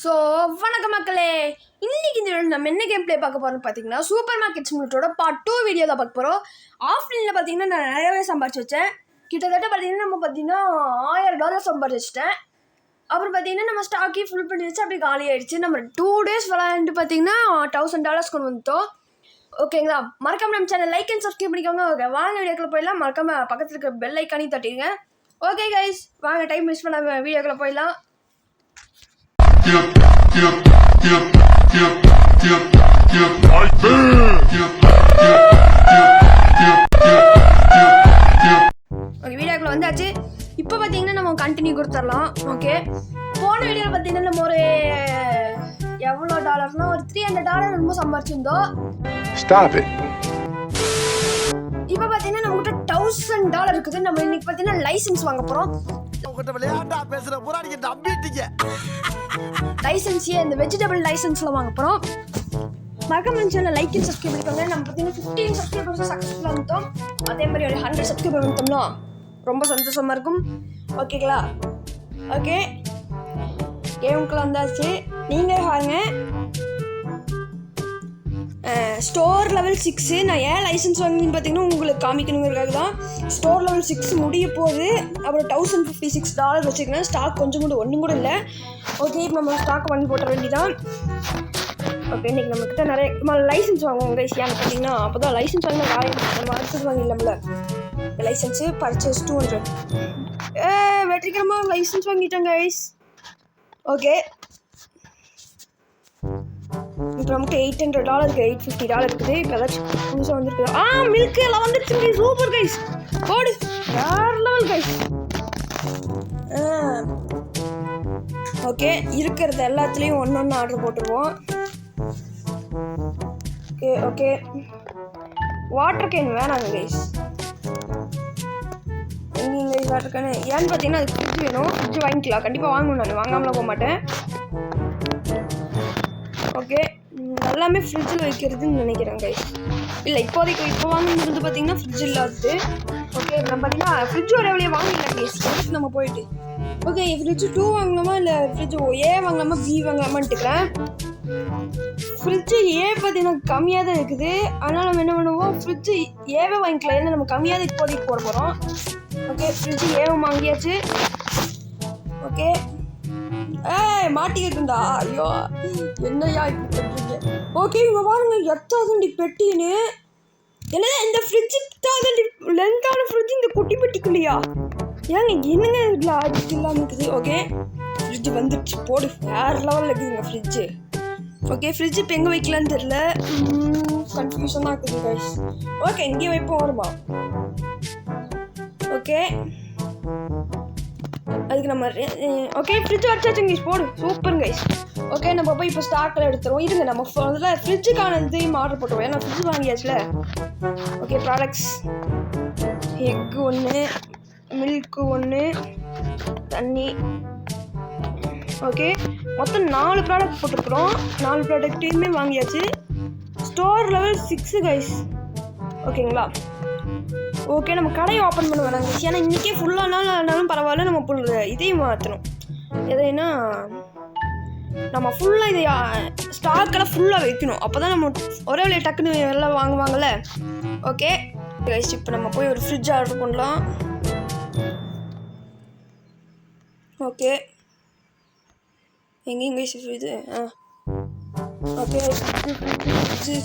So வணக்கம் மக்களே, இன்றைக்கி இந்த நம்ம என்ன கேம் ப்ளே பார்க்க போகிறோம்னு பார்த்தீங்கன்னா சூப்பர் மார்க்கெட் சிமுலேட்டரோட பார்ட் 2 வீடியோ தான் பார்க்க போகிறோம். ஆஃப்லைனில் பார்த்தீங்கன்னா நான் நிறையவே சம்பாரிச்சு வச்சேன். கிட்டத்தட்ட பார்த்தீங்கன்னா $1000 சம்பாரிச்சு வச்சிட்டேன். அப்புறம் பார்த்தீங்கன்னா நம்ம ஸ்டாக்கே ஃபுல் பண்ணி வச்சு அப்படியே காலி ஆகிடுச்சு. நம்ம 2 days விளையாண்டு பார்த்தீங்கன்னா $1000 கொண்டு வந்துட்டோம். ஓகேங்களா, மறக்காம நம்ம சேனல் லைக் அண்ட் சப்ஸ்கிரைப் பண்ணிக்கோங்க. ஓகே, வாங்க வீடியோக்குள்ள போயிடலாம். மறக்காம பக்கத்தில் இருக்க பெல் ஐக்கானி தட்டிடுங்க. ஓகே கைஸ், வாங்க டைம் மிஸ் பண்ணாம வீடியோக்குள்ள போயிடலாம். வீடியோக்குள்ள வந்தாச்சு. இப்போ பார்த்தீங்கன்னா நம்ம கண்டினியூ கொடுத்துடலாம். ஓகே, போன வீடியோவில் பார்த்தீங்கன்னா நம்ம ஒரு எவ்வளோ டாலர்னா ஒரு $300 ரொம்ப சம்பாரிச்சிருந்தோம். இப்போ பார்த்தீங்கன்னா நம்மகிட்ட $1000 இருக்குது. நம்ம இன்னைக்கு பார்த்தீங்கன்னா லைசன்ஸ் வாங்க போகிறோம். லைசன்ஸே இந்த வெஜிடபிள் லைசன்ஸில் வாங்க போகிறோம். மறக்காம சேனல் லைக் அண்ட் சப்ஸ்கிரைப் பண்ணிக்கோங்க. நம்ம பார்த்தீங்கன்னா 15 சப்ஸ்கிரைபர்ஸ் சக்ஸஸ்ஃபுல்லாக வந்துட்டோம். அதே மாதிரி ஒரு 100 சப்ஸ்கிரைபர் வந்துட்டோம்னா ரொம்ப சந்தோஷமாக இருக்கும். ஓகேங்களா? ஓகே, கேமுக்குள்ள வந்தாச்சு. நீங்கள் பாருங்க, ஸ்டோர் லெவல் 6. நான் ஏன் லைசன்ஸ் வாங்கினு பார்த்தீங்கன்னா உங்களுக்கு காமிக்கணுங்கிறதுக்காக தான். ஸ்டோர் லெவல் 6 முடிய போகுது. அப்புறம் $1056 வச்சுருக்கேன். ஸ்டாக் கொஞ்சம் கூட ஒன்றும் கூட இல்லை. ஓகே, இப்போ நம்ம ஸ்டாக் வாங்கி போட்ட வேண்டியதான். ஓகே, இன்றைக்கி நம்மக்கிட்ட நிறைய லைசன்ஸ் வாங்குவோம் கைஸ். ஏன்னு பார்த்தீங்கன்னா அப்போ தான் லைசன்ஸ் வாங்கினா நம்ம அடுத்தது வாங்கிடலாம்ல. Licence purchase 200. வெற்றிகரமாக லைசன்ஸ் வாங்கிட்டேன் கைஸ். ஓகே, இப்போ நமக்கு $800 இருக்குது, $850 இருக்குது. இப்போ ஏதாச்சும் புதுசாக வந்துருக்குது. மில்க் எல்லாம் வந்துருச்சு. சூப்பர் கைஸ், போடு வேறு லெவல் கைஸ். ஓகே, இருக்கிறது எல்லாத்துலேயும் ஒன்று ஆர்டர் போட்டுருவோம். ஓகே ஓகே, வாட்டர் கேன் வேணாங்க கைஸ். எங்கேயும் கைஸ் வாட்டர் கேனு ஏன்னு பார்த்தீங்கன்னா அதுக்கு ஃப்ரிட்ஜ் வேணும். ஃப்ரிட்ஜ் வாங்கிக்கலாம், கண்டிப்பாக வாங்கணும். நான் வாங்காமலாம் போக மாட்டேன். ஓகே, எல்லாமே ஃப்ரிட்ஜில் வைக்கிறதுன்னு நினைக்கிறேன் கைஸ். இல்லை, இப்போ வாங்கினது பார்த்தீங்கன்னா ஃப்ரிட்ஜ் இல்லாது. ஓகே, நம்ம பார்த்தீங்கன்னா ஃப்ரிட்ஜ் ஒரு வழியாக வாங்கிடலாம் கைஸ். நம்ம போயிட்டு ஓகே, ஃப்ரிட்ஜ் 2 வாங்கலாமா இல்லை ஃப்ரிட்ஜ் A வாங்கலாமா B வாங்கலாமான்ட்டுக்கிறேன். ஃப்ரிட்ஜு A பார்த்தீங்கன்னா கம்மியாக தான் இருக்குது. அதனால் நம்ம என்ன பண்ணுவோம், ஃப்ரிட்ஜு ஏவே வாங்கிக்கலாம். ஏன்னா நம்ம கம்மியாக தான் இப்போதைக்கு போட போகிறோம். ஓகே, ஃப்ரிட்ஜு ஏவும் வாங்கியாச்சு. ஓகே, மாட்டிக்கிட்டுண்டா. ஐயோ, என்னையா இப்படி பண்ணுறீங்க? ஓகே, இவங்க பாருங்க எத்தாதண்டி பெட்டின்னு. என்னதான் இந்த ஃப்ரிட்ஜு எத்தாதண்டி லென்த்தான ஃப்ரிட்ஜு இந்த குட்டி பெட்டிக்குள்ளையா? ஏங்க என்னங்க லாஜிக் இல்லாமல் இருக்குது. ஓகே, ஃப்ரிட்ஜு வந்துடுச்சு. போடு வேறு லெவலில் இருக்குதுங்க ஃப்ரிட்ஜு. ஓகே, ஃப்ரிட்ஜு இப்போ எங்கே வைக்கலான்னு தெரில, கன்ஃபியூஷனாக இருக்குது கைஸ். ஓகே, இங்கே வைப்போம் வருமா? ஓகே, அதுக்கு நம்ம ஓகே ஃப்ரிட்ஜ் வச்சாச்சுங்க கைஸ். போடு சூப்பர் கைஸ். ஓகே, நம்ம போய் இப்போ ஸ்டாக்கில் எடுத்துருவோம். இருங்க, நம்ம அதில் ஃப்ரிட்ஜுக்கான இதையும் ஆர்டர் போட்டுருவோம். ஏன்னா ஃப்ரிட்ஜ் வாங்கியாச்சுல. ஓகே, ப்ராடக்ட்ஸ் எக்கு 1, மில்க்கு 1, தண்ணி. ஓகே, மொத்தம் 4 ப்ராடக்ட் போட்டிருக்கிறோம். 4 ப்ராடக்ட்டையுமே வாங்கியாச்சு. Store level 6 guys. ஓகேங்களா? ஓகே, நம்ம கடையை ஓப்பன் பண்ண வேணாங்க. ஏன்னா இன்றைக்கே ஃபுல்லானாலும் பரவாயில்ல. நம்ம இதையும் மாற்றணும். எதைன்னா நம்ம ஃபுல்லாக இதை ஸ்டாக்கெல்லாம் ஃபுல்லாக வைக்கணும். அப்போ தான் நம்ம ஒரே வழியை டக்குன்னு எல்லாம் வாங்குவாங்கள்ல. ஓகே கைஸ், இப்போ நம்ம போய் ஒரு ஃப்ரிட்ஜ் ஆர்டர் பண்ணலாம். ஓகே, எங்கேயும் கைஸ் இது okay,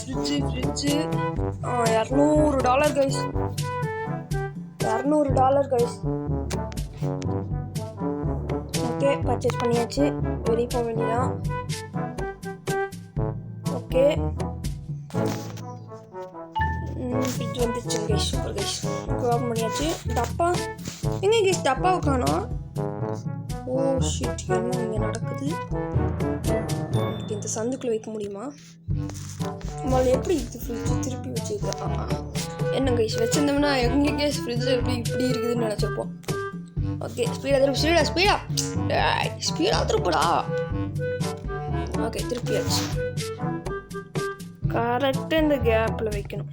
fridge $200 guys. $200 guys. Okay, purchase பண்ணியாச்சு. வெளியே போக வேண்டியதான். ஓகே, ஃப்ரிட்ஜ் வந்துருச்சு கைஸ். Super guys. ஓப்பன் பண்ணியாச்சு. டப்பா எங்கே கைஸ்? டப்பாவை காணோம். ஓ ஷிட், என்ன இங்கே நடக்குது? இந்த சந்துக்குள்ளே வைக்க முடியுமா? நம்மளால் எப்படி இது ஃப்ரிட்ஜு திருப்பி வச்சுருக்கா? என்ன கைஸ் வச்சுருந்தோம்னா எங்கே கேஸ் ஃப்ரிட்ஜு இப்படி இருக்குதுன்னு நினச்சிருப்போம். ஓகே, ஸ்பீடாக திருப்படா. ஓகே, திருப்பியாச்சு. கரெக்டாக இந்த கேப்பில் வைக்கணும்.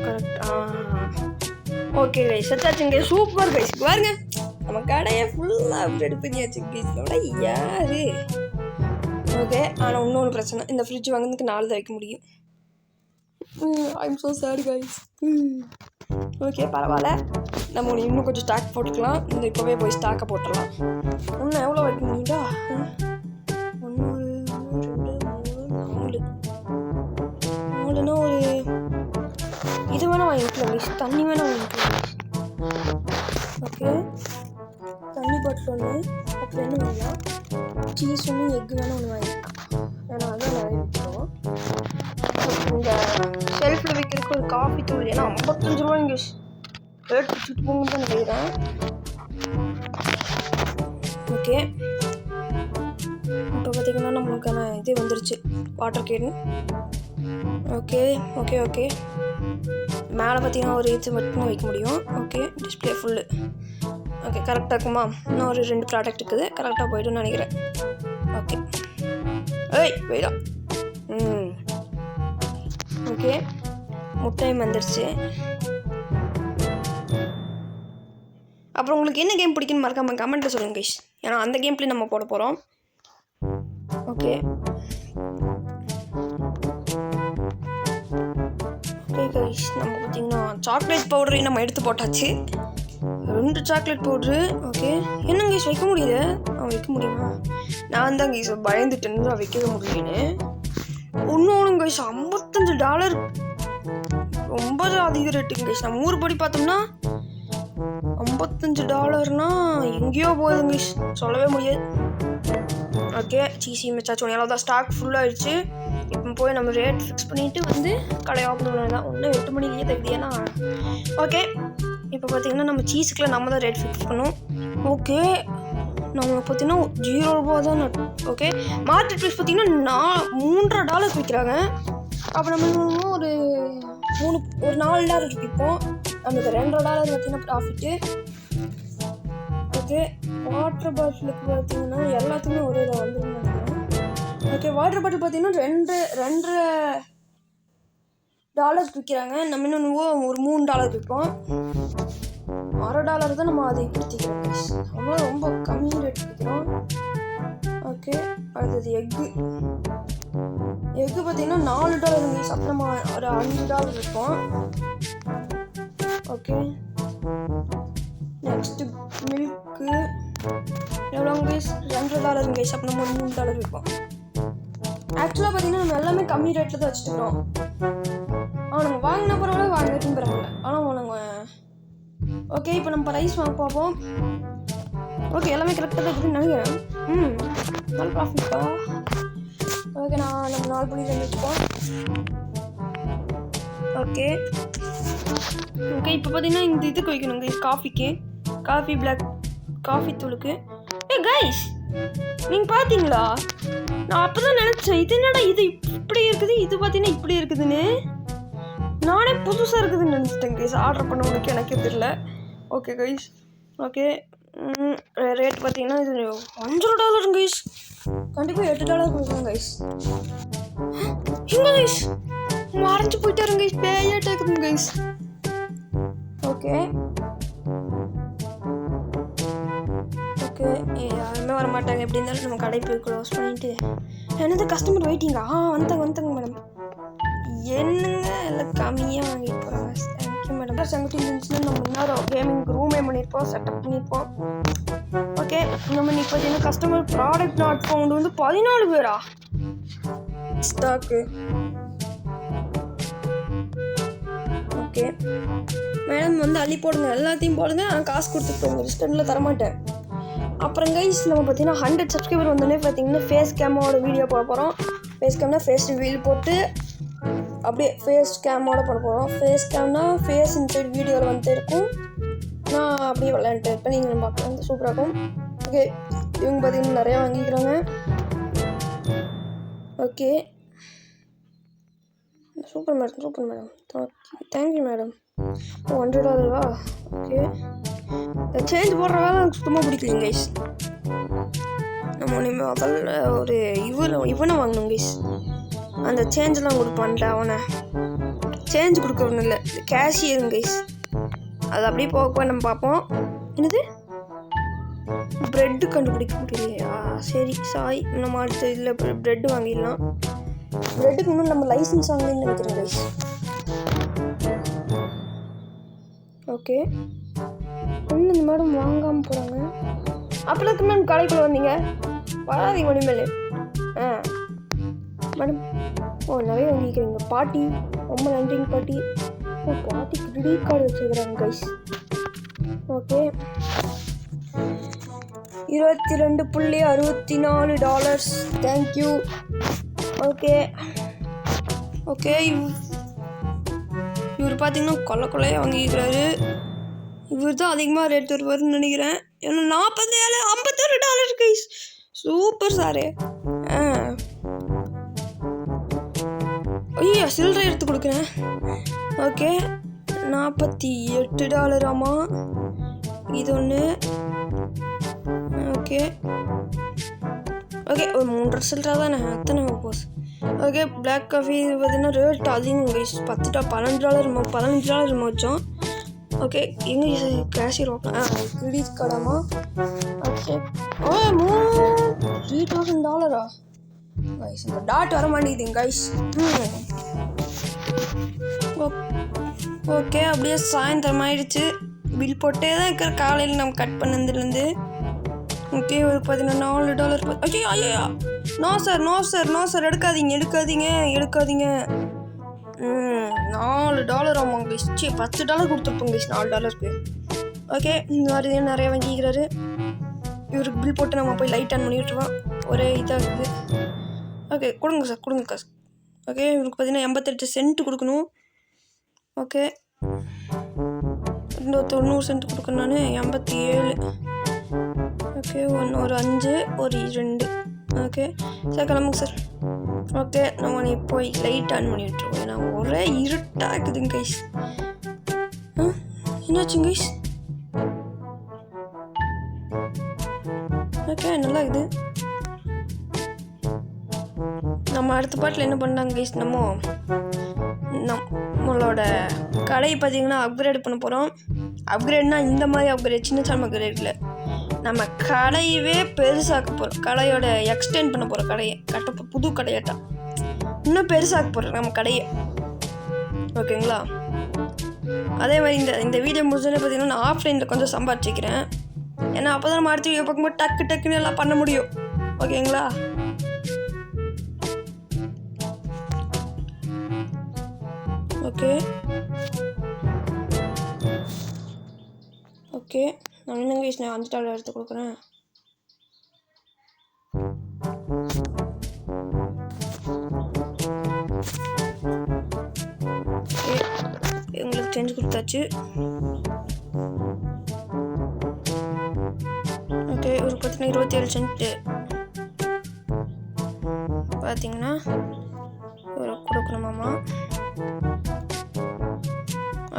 கரெக்ட். ஓகே கைஸ், செட்டாச்சுங்க. Super guys. பாருங்க நம்ம கடையை ஃபுல்லாக அப்டேட் பண்ணியாச்சு கைஸோட யாரு. ஓகே, ஆனால் இன்னொரு பிரச்சனை, இந்த ஃப்ரிட்ஜ் வாங்கினதுக்கு 4 தான் வைக்க முடியும். I'm so sad guys. Okay, பரவாயில்ல, நம்ம இன்னும் கொஞ்சம் ஸ்டாக் போட்டுக்கலாம். இந்த இப்போவே போய் ஸ்டாக்கை போட்டுடலாம். இன்னும் எவ்வளோ வைக்க முடியுதா? 1 2 3 4 ஒரு இது வேணால் வாங்கிக்கலாம் கைஸ். தண்ணி வேணால் வாங்கிக்கலாம். ஓகே, தண்ணி பாட்டில் ஒன்று, அப்புறம் என்ன வாங்கலாம்? சீஸ் ஒன்று, எக்கு வேணால் ஒன்று வாங்கிக்கலாம். ஏன்னா அதான் நிறைய விற்கிறோம். இந்த ஷெல்ஃபில் வைக்கிறதுக்கு ஒரு காஃபி தூள், ஏன்னா 55 ரூபாய்ங்க ரேட் வச்சுட்டு போங்கன்னு தான் நினைக்கிறேன். ஓகே, இப்போ பார்த்திங்கன்னா நம்மளுக்கான இது வந்துருச்சு, water can. Okay okay okay, மேலே பார்த்தீங்கன்னா ஒரு இது மட்டும் வைக்க முடியும். Okay, display full. ஓகே, கரெக்டாக இருக்குமா? இன்னும் ஒரு 2 ப்ராடக்ட் இருக்குது, கரெக்டாக போய்ட்டுன்னு நினைக்கிறேன். ஓகே, ஏய் போய்டா. ஓகே, முட்டையும் வந்துடுச்சு. அப்புறம் உங்களுக்கு என்ன கேம் பிடிக்குன்னு மறக்காமல் கமெண்ட்டில் சொல்லுங்கள் கைஸ், ஏன்னா அந்த கேம் பிளே நம்ம போட போகிறோம். ஓகே கைஸ், நம்ம பார்த்தீங்கன்னா சாக்லேட் பவுடரையும் நம்ம எடுத்து போட்டாச்சு. 2 சாக்லேட் பவுட்ரு. ஓகே, என்ன கைஸ் வைக்க முடியல? வைக்க முடியுமா? நான் தான் கைஸ் பயந்துட்டேன்னு தான் வைக்கவே முடியலன்னு. இன்னொன்று கைஸ், $55 ரொம்ப அதிக ரேட்டுங்க கைஸ். நம்ம ஊர் படி பார்த்தோம்னா $55 எங்கேயோ போகுதுங்க கைஸ், சொல்லவே முடியாது. ஓகே, சீசி மிச்சாச்சும் எல்லாம் தான் ஸ்டாக் ஃபுல்லாகிடுச்சு. இப்போ போய் நம்ம ரேட் ஃபிக்ஸ் பண்ணிவிட்டு வந்து கடை ஓப்பன் பண்ணலாம். ஒன்றும் 8 மணிக்கே தகுதி. ஏன்னா ஓகே, இப்போ பார்த்தீங்கன்னா நம்ம சீஸுக்குலாம் நம்ம தான் ரேட் ஃபிக்ஸ் பண்ணோம். ஓகே, நம்ம பார்த்தீங்கன்னா $0 தான். ஓகே, மார்க்கெட் ப்ரைஸ் பார்த்தீங்கன்னா $3.5 விற்கிறாங்க. அப்போ நம்ம ஒரு $4 விற்போம். நமக்கு $2 பார்த்தீங்கன்னா ப்ராஃபிட்டு. ஓகே, வாட்டர் பாட்டிலுக்கு பார்த்தீங்கன்னா எல்லாத்துக்குமே ஒரு இதை வந்துடும் நினைக்கிறேன். ஓகே, வாட்டர் பாட்டில் பார்த்தீங்கன்னா $2.5 விற்கிறாங்க. நம்ம இன்னும் ஒரு $3 விற்போம். $1.5 தான் நம்ம அதை கொடுத்திக்கிறோம். நம்மளும் ரொம்ப கம்மி ரேட் விற்கிறோம். ஓகே, அடுத்தது எக்கு பார்த்தீங்கன்னா $4 அப்போ நம்ம ஒரு $5 விற்போம். ஓகே, நெக்ஸ்ட்டு மில்க்கு எவ்வளோங்க கைஸ்? $2 கைஸ். அப்போ நம்ம $3 விற்போம். ஆக்சுவலாக பார்த்தீங்கன்னா நம்ம எல்லாமே கம்மி ரேட்டில் தான் வச்சுருக்கோம். நாங்கள் வாங்கினா பரவாயில்ல, வாங்கினதுன்னு பரவாயில்ல. ஆனால் நாங்கள் ஓகே, இப்போ நம்ம ரைஸ் வாங்க பார்ப்போம். ஓகே, எல்லாமே கரெக்டாக தான் இருக்குதுன்னு நினைக்கிறேன். நல்ல ப்ராஃபிட்டா? ஓகே, நம்ம 4 மணி வச்சுப்போம். ஓகே ஓகே, இப்போ பார்த்தீங்கன்னா இந்த இதுக்கு வைக்கணும் கைஸ், காஃபி பிளாக் காஃபி தூளுக்கு. கைஸ், நீங்கள் பார்த்தீங்களா? நான் அப்போ தான் நினச்சேன், இது என்னடா இது இப்படி இருக்குது, இது பார்த்தீங்கன்னா இப்படி இருக்குதுன்னு. நானே புதுசாக இருக்குதுன்னு நினச்சிட்டேன் கைஸ். ஆர்டர் பண்ண உங்களுக்கு எனக்கே தெரியல. ஓகே கைஸ், ஓகே, ரேட் பார்த்தீங்கன்னா இது $5 கைஸ். கண்டிப்பாக $8 கொடுக்குறேன் கைஸ். எங்க கைஸ் மறைஞ்சு போயிட்டாருங்க கைஸ், பேயாட்டா இருக்குதுங்க கைஸ். ஓகே ஓகே, யாருமே வரமாட்டாங்க. எப்படி இருந்தாலும் நம்ம கடை போய் க்ளோஸ் பண்ணிட்டு. என்னது கஸ்டமர் வெயிட்டிங்கா? வந்துட்டாங்க மேடம். என்னங்க எல்லாம் கம்மியாக வாங்கிட்டு போகிறாங்க. Thank you madam. செங்கட்டி இருந்துச்சுன்னா நம்ம இன்னொரு கேமிங் ரூமே பண்ணியிருப்போம், செட்டப் பண்ணியிருப்போம். ஓகே, நம்ம இன்னைக்கு பார்த்தீங்கன்னா கஸ்டமர் ப்ராடக்ட் நாட் ஃபவுண்ட் வந்து 14 பேரா ஸ்டாக்கு. ஓகே மேடம், வந்து அள்ளி போடுங்க, எல்லாத்தையும் போடுங்க. நான் காசு கொடுத்துட்டு உங்கள் டிஸ்கவுண்ட்டில் தரமாட்டேன். அப்புறம் கைஸ், நம்ம பார்த்தீங்கன்னா 100 சப்ஸ்கிரைபர் வந்தோடனே பார்த்தீங்கன்னா ஃபேஸ் கேமோட வீடியோ போட போகிறோம். ஃபேஸ் கேம்னா ஃபேஸ் ரிவீல் போட்டு அப்படியே ஃபேஸ் கேமோட பண்ண போகிறோம். ஃபேஸ் கேம்னா ஃபேஸ் இன்சைட் வீடியோவில் வந்துட்டு இருக்கும். நான் அப்படியே விளையாண்டுட்டு இருப்பேன், நீங்கள் பார்க்கலாம், சூப்பராக இருக்கும். ஓகே, இவங்க பார்த்தீங்கன்னா நிறையா வாங்கிக்கிறாங்க. Okay, super madam. Thank you madam. $100. Okay, இந்த சேஞ்ச் போடுற வேலை எனக்கு சுத்தமாக பிடிக்கலைங்க கைஸ். நம்ம முதல்ல ஒரு இவனை வாங்கணும் கைஸ். அந்த சேஞ்செலாம் கொடுப்பான்ல, அவனை சேஞ்ச் கொடுக்கறவனு இல்லை, கேஷியருங்க கைஸ். அது அப்படியே போக நம்ம பார்ப்போம். என்னது ப்ரெட்டு கண்டுபிடிக்க முடியலையா? சரி சாய், நம்ம அடுத்த இதில் ப்ரெட்டு வாங்கிடலாம். ப்ரெட்டுக்கு இன்னும் நம்ம லைசன்ஸ் வாங்கலன்னு நினைக்கிறேன் கைஸ். ஓகே, இன்னும் இந்த மேடம் வாங்காமல் போகிறாங்க. அப்போதான் மேம் கடைக்குள்ள வந்தீங்க, வராதீங்க மணிமேல். மேடம், நிறைய வாங்கிக்கிறீங்க பாட்டி, ரொம்ப நன்றிங்க பாட்டி. பாட்டி கிரெடிட் கார்டு வச்சுக்கிறாங்க guys. Okay, $22.64. Thank you. Okay okay, இவர் பார்த்தீங்கன்னா கொள்ளையாக வாங்கிக்கிறாரு. இவர் தான் அதிகமாக ரேட் வருவார்னு நினைக்கிறேன். ஏன்னா $57 கைஸ். Super sir. ஐயா சில்லறை எடுத்து கொடுக்குறேன். ஓகே, $48 ஆமா, இது ஒன்று. ஓகே ஓகே, ஒரு 3 சில்லறை தானே, அத்தனை போஸ். ஓகே, பிளாக் காஃபி பார்த்தீங்கன்னா ரேட் அதிகம் கைஸ். $15 வச்சோம். ஓகே, எங்கே கேஷியர் கிரெடிட் கார்டாமா? Okay, $3,000 guys. இந்த டாட் வர மாட்டேங்குதுங்க கைஸ். ஓகே, அப்படியே சாயந்தரம் ஆயிடுச்சு. பில் போட்டே தான் இருக்கிற, காலையில் நம்ம கட் பண்ணதுலேருந்து. ஓகே, ஒரு $14. ஐயா நோ சார் எடுக்காதீங்க $4 ஆமாங்க கைஸ். $10 கொடுத்துருப்போங்க கைஸ் $4. ஓகே, இந்த மாதிரி நிறைய வாங்கிக்கிறாரு. இவருக்கு பில் போட்டு நம்ம போய் லைட் ஆன் பண்ணி விட்டுருவோம். ஒரே இதாக இருக்குது. ஓகே, கொடுங்க சார். ஓகே, இவருக்கு பார்த்தீங்கன்னா 88 சென்ட் கொடுக்கணும். ஓகே, இன்னும் 90 சென்ட் கொடுக்கணும். நான் 87. ஓகே, ஒரு 5, ஒரு 2. ஓகே சார், கிளம்புங்க சார். ஓகே, நம்ம நீ போய் லைட் ஆன் பண்ணி விட்டுருவோம். ஏன்னா ஒரே இருட்டாக இருக்குதுங்க கைஸ். என்னாச்சுங்க கைஸ்? ஓகே, நல்லா இருக்குது. நம்ம அடுத்த பாட்டில் என்ன பண்ணாங்க கைஸ், நம்மளோட கடையை பார்த்தீங்கன்னா அப்கிரேட் பண்ண போகிறோம். அப்கிரேட்னா இந்த மாதிரி அப்கிரேட், சின்ன அப்கிரேட் இல்லை. நம்ம கடையவே பெருசாக்க போகிறோம். கடையோட எக்ஸ்டெண்ட் பண்ண போகிறோம். கடையை புது கடையாட்டா இன்னும் பெருசாக்க போகிறோம் நம்ம கடையை. ஓகேங்களா? அதே மாதிரி இந்த வீடியோ முடிஞ்சோடனே பார்த்தீங்கன்னா நான் ஆஃப்லைனில் கொஞ்சம் சம்பாதிச்சிக்கிறேன். ஏன்னா அப்போ தான் நம்ம அடுத்த வீடியோ பார்க்கும்போது டக்குன்னு எல்லாம் பண்ண முடியும். ஓகேங்களா? ஓகே ஓகே, நான் என்னங்க $5 எடுத்து கொடுக்குறேன். ஓகே, எங்களுக்கு சேஞ்ச் கொடுத்தாச்சு. ஓகே, ஒரு பார்த்தீங்கன்னா 27 சென்ட்டு பார்த்தீங்கன்னா ஒரு கொடுக்கணுமாம்மா.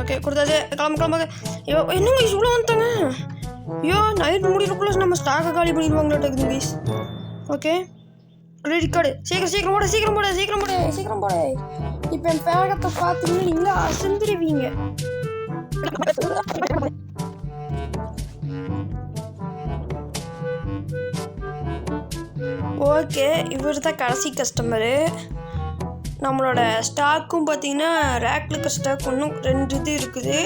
ஓகே, கொடுத்தாது. கிளம்புங்க. ஐயோ, என்னங்க இவ்வளோ வந்துட்டாங்க? ஐயோ, நைட் முடியறக்குள்ள நம்ம ஸ்டாக்கை காலி பண்ணிடுவாங்களாட்டுக்குது கைஸ். ஓகே, கிரெடிட் கார்டு சீக்கிரம் போட. இப்போ என் பேகத்தை பார்த்தீங்கன்னா நீங்கள் அசந்துருவீங்க. ஓகே, இவர் தான் கடைசி கஸ்டமரு. நம்மளோட ஸ்டாக்கும் பார்த்தீங்கன்னா ரேக்கில் இருக்க ஸ்டாக் இன்னும் 2 இது இருக்குது.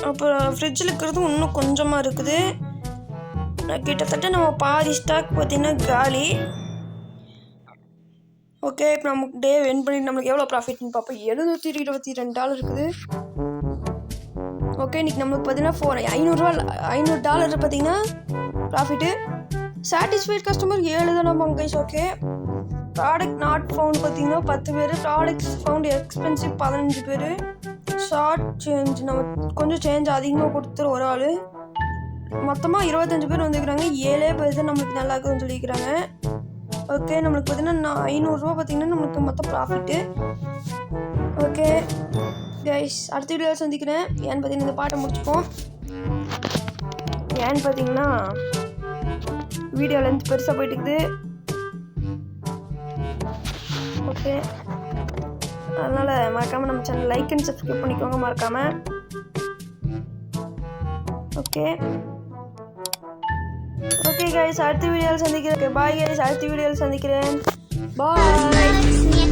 அப்புறம் ஃப்ரிட்ஜில் இருக்கிறது இன்னும் கொஞ்சமாக இருக்குது. கிட்டத்தட்ட நம்ம பாதி ஸ்டாக் பார்த்தீங்கன்னா காலி. ஓகே, இப்போ நமக்கு டே வென் பண்ணிட்டு நம்மளுக்கு எவ்வளோ ப்ராஃபிட்னு பார்ப்போம். $722 இருக்குது. ஓகே, இன்றைக்கி நம்மளுக்கு பார்த்தீங்கன்னா $500 பார்த்தீங்கன்னா ப்ராஃபிட்டு. சாட்டிஸ்ஃபைட் கஸ்டமர் 7 தான் நம்ம guys. Okay, product not found பார்த்தீங்கன்னா 10 பேர். ப்ராடக்ட்ஸ் ஃபவுண்ட் எக்ஸ்பென்சிவ் 15 பேர். ஷார்ட் சேஞ்ச் நம்ம கொஞ்சம் சேஞ்ச் அதிகமாக கொடுத்துரு ஒரு ஆள். மொத்தமாக 25 பேர் வந்துக்கிறாங்க. 7 பேர் தான் நம்மளுக்கு நல்லா இருக்குதுன்னு சொல்லிக்கிறாங்க. ஓகே, நம்மளுக்கு பார்த்தீங்கன்னா $500 பார்த்தீங்கன்னா நம்மளுக்கு மொத்தம் ப்ராஃபிட்டு. ஓகே கைஸ், அடுத்த வீடியோவில் சந்திக்கிறேன். ஏன்னு பார்த்தீங்கன்னா இந்த பாட்டை முடிச்சுப்போம். ஏன்னு பார்த்தீங்கன்னா வீடியோ லென்த் பெருசாக போயிட்டுக்குது. ஓகே, அதனால் மறக்காமல் நம்ம சேனல் லைக் அண்ட் சப்ஸ்கிரைப் பண்ணிக்கோங்க மறக்காமல். ஓகே, ஓகே கைஸ் அடுத்த வீடியோவில் சந்திக்கிறேன். பாய் கைஸ், அடுத்த வீடியோவில் சந்திக்கிறேன். பாய்.